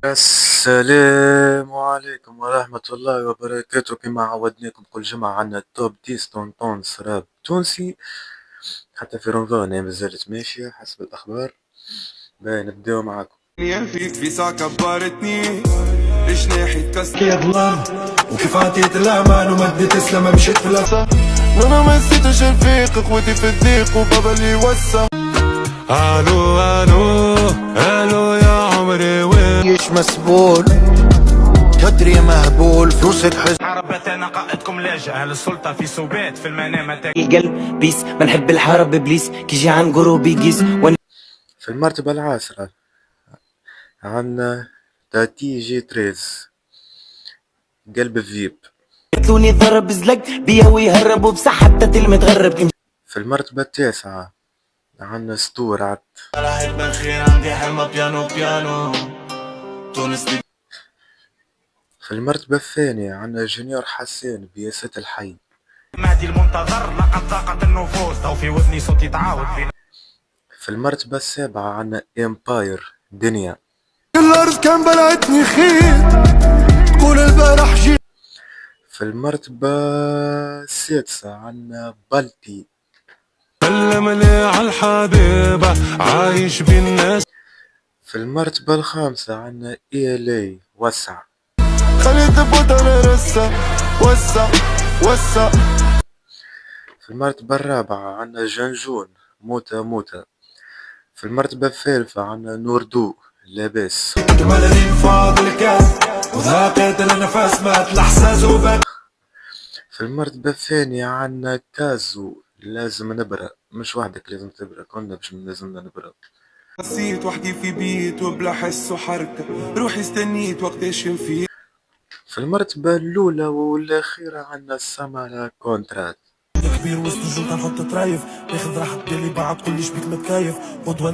السلام عليكم ورحمة الله وبركاته. كما عودناكم كل جمعة عنا التوب 10 طونطونس راب تونسي. حتى في رمضان ما زالت ماشية حسب الأخبار. باهي نبداو معاكم. في ساعة كبرتني جناحي تكسر يا ظلام وكيف عطيت الامان ومديت اسلام مشيت في الاسى. انا ما نسيتش الفيق اخوتي في الضيق وبابا اللي يوسع. الو الو الو يا عمري وين عيش مسبول تدري مهبول فلوسك حزن. حربت انا قائدكم لاجئ للسلطه في سوبات في المنام القلب بيس ما نحب الحرب ابليس كي جي عن قروبي قيس. في المرتبة العاشرة عنا تاتي جي 13 قلب فيب. قتلوني ضرب زلق بيا ويهربوا بسحب تتل متغرب. في المرتبة التاسعة عنا ستورات. راحت بالخير عندي حلمة بيانو بيانو تونس. في المرتبة الثانية عنا جونيور حسين بياسة الحي. مهدي المنتظر لقد ضاقت النفوس او في وذني صوت يتعاود بين. في المرتبة السابعة عنا امباير دنيا. الارض كان بلعتني خيط تقول البارح جيت. في المرتبة السادسة عنا بالتي. سلم لي على الحبيبة عايش بالناس. في المرتبة الخامسة عنا إيلي وسع. خليت بوتر رسا وسع وسع. في المرتبة الرابعة عنا جنجون موتة موتة. في المرتبة الثالثة عنا نوردو لاباس. ملانين فاضل الكاس وذاقت النفس مات الاحساس وبات. في المرتبة الثانية عنا كازو لازم نبرأ. مش وحدك لازم تبرأ، كنا باش لازمنا نبرأ. نسيت وحدي في بيت وبلا حس وحركة روحي استنيت وقتاش ينفي. في المرتبة الأولى والأخيرة عنا سامارا كونترات. كبير وسط الجلطة نحط طرايف ناخذ راحة بالي بعد كل شبيك متكيف غدوة